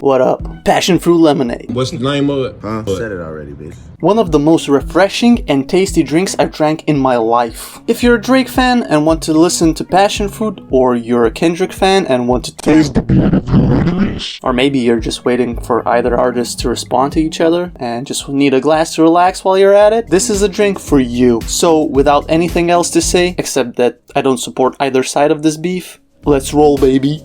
What up? Passionfruit Lemonade. What's the name of it? Said it already, bitch. One of the most refreshing and tasty drinks I've drank in my life. If you're a Drake fan and want to listen to Passionfruit, or you're a Kendrick fan and want to taste the blood, or maybe you're just waiting for either artist to respond to each other and just need a glass to relax while you're at it, this is a drink for you. So without anything else to say, except that I don't support either side of this beef, let's roll, baby.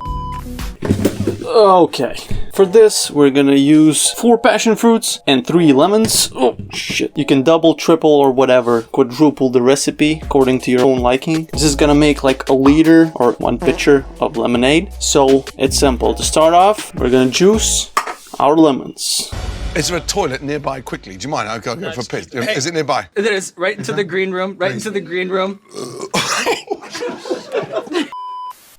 Okay, for this we're gonna use 4 passion fruits and 3 lemons. Oh shit. You can double, triple, or whatever, quadruple the recipe according to your own liking. This is gonna make like a liter or 1 pitcher of lemonade. So it's simple. To start off, we're gonna juice our lemons. Is there a toilet nearby quickly? Do you mind? I'll go for a piss. Hey, is it nearby? There is. Right into the green room. Right into the green room.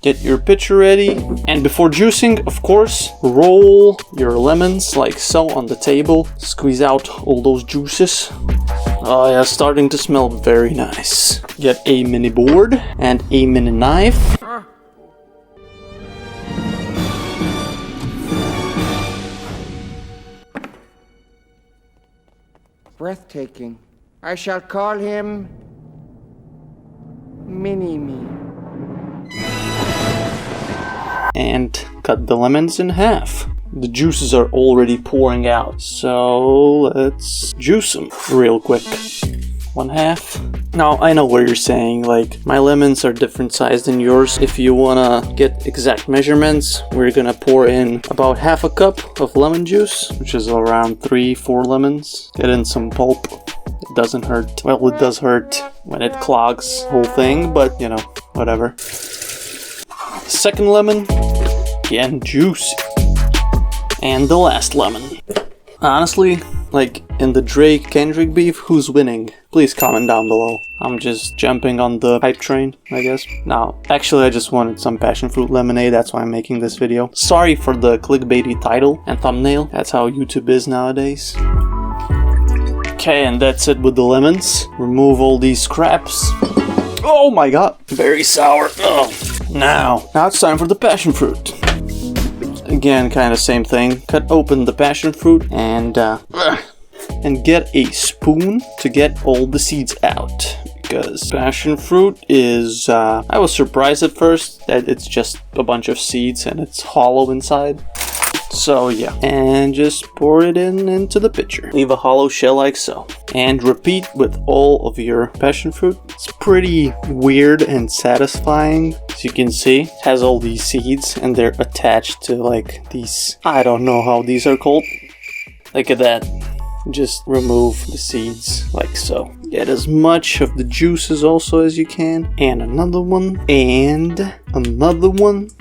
Get your pitcher ready, and before juicing, of course, roll your lemons like so on the table. Squeeze out all those juices. Oh yeah, starting to smell very nice. Get a mini board and a mini knife. Breathtaking. I shall call him Mini-Me. And cut the lemons in half. The juices are already pouring out, so let's juice them real quick. 1/2. Now I know what you're saying, like my lemons are different size than yours. If you wanna get exact measurements, we're gonna pour in about 1/2 cup of lemon juice, which is around 3-4 lemons. Get in some pulp. It doesn't hurt. Well, it does hurt when it clogs the whole thing, but you know, whatever. Second lemon, again juice, and the last lemon. Honestly, like in the Drake Kendrick beef, who's winning? Please comment down below. I'm just jumping on the hype train, I guess. No, actually I just wanted some Passionfruit Lemonade, that's why I'm making this video. Sorry for the clickbaity title and thumbnail, that's how YouTube is nowadays. Okay, and that's it with the lemons. Remove all these scraps. Oh my god, very sour. Oh. Now it's time for the passion fruit. Again, kind of same thing. Cut open the passion fruit and get a spoon to get all the seeds out. Because passion fruit is, I was surprised at first that it's just a bunch of seeds and it's hollow inside. So yeah, and just pour it into the pitcher. Leave a hollow shell like so. And repeat with all of your passion fruit. It's pretty weird and satisfying. As you can see, it has all these seeds and they're attached to like these, I don't know how these are called. Look at that. Just remove the seeds like so. Get as much of the juices also as you can. And another one. And another one.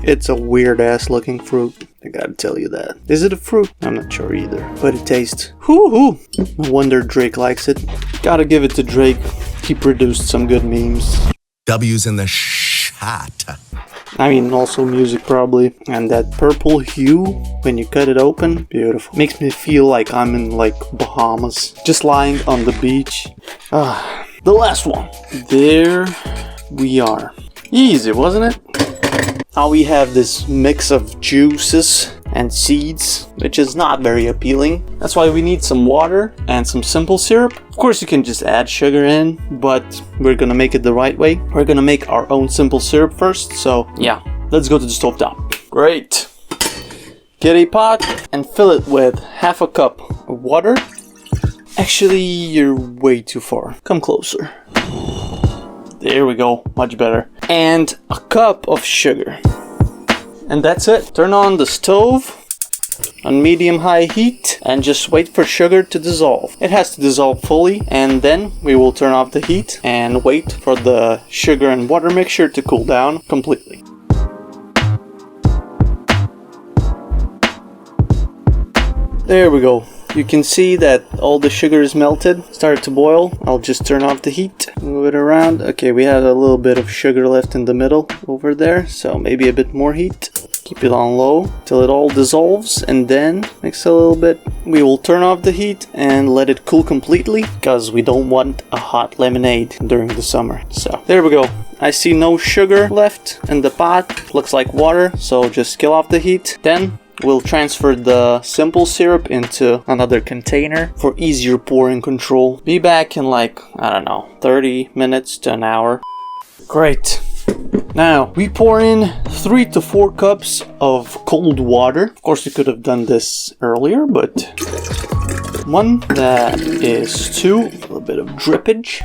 It's a weird ass looking fruit, I gotta tell you that. Is it a fruit? I'm not sure either, but it tastes whoo-hoo. No wonder Drake likes it. Gotta give it to Drake, he produced some good memes. W's in the shot. I mean, also music probably. And that purple hue, when you cut it open, beautiful. Makes me feel like I'm in like Bahamas, just lying on the beach. The last one. There we are. Easy, wasn't it? Now we have this mix of juices and seeds, which is not very appealing. That's why we need some water and some simple syrup. Of course you can just add sugar in, but we're gonna make it the right way. We're gonna make our own simple syrup first, so yeah, let's go to the stovetop. Great. Get a pot and fill it with 1/2 cup of water. Actually, you're way too far. Come closer. There we go, much better. And a cup of sugar. And that's it. Turn on the stove on medium-high heat and just wait for sugar to dissolve. It has to dissolve fully, and then we will turn off the heat and wait for the sugar and water mixture to cool down completely. There we go. You can see that all the sugar is melted, started to boil. I'll just turn off the heat, move it around. Okay, we had a little bit of sugar left in the middle over there, so maybe a bit more heat. Keep it on low till it all dissolves, and then mix a little bit. We will turn off the heat and let it cool completely, because we don't want a hot lemonade during the summer. So there we go. I see no sugar left in the pot. Looks like water, so just kill off the heat. Then we'll transfer the simple syrup into another container for easier pouring control. Be back in like, I don't know, 30 minutes to an hour. Great. Now, we pour in 3 to 4 cups of cold water. Of course, we could have done this earlier, but 1, that is 2, a little bit of drippage.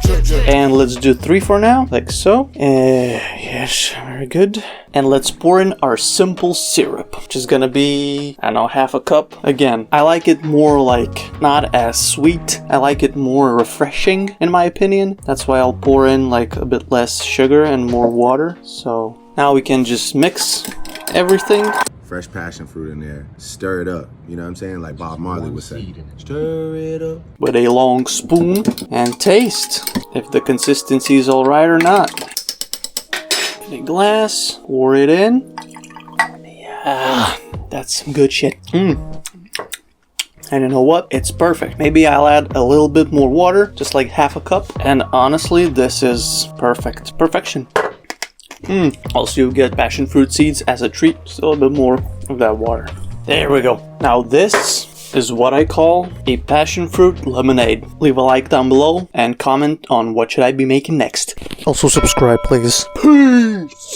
And let's do 3 for now, like so. Yes, very good. And let's pour in our simple syrup, which is gonna be, I don't know, half a cup. Again, I like it more like, not as sweet. I like it more refreshing, in my opinion. That's why I'll pour in like a bit less sugar and more water. So now we can just mix everything. Fresh passion fruit in there. Stir it up. You know what I'm saying? Like Bob Marley would say. Stir it up. With a long spoon and taste if the consistency is alright or not. In a glass, pour it in. Yeah, that's some good shit. And you know what? It's perfect. Maybe I'll add a little bit more water, just like half a cup. And honestly, this is perfect. Perfection. Also, you get passion fruit seeds as a treat, just a little bit more of that water. There we go. Now this is what I call a passion fruit lemonade. Leave a like down below and comment on what should I be making next. Also subscribe, please. Peace!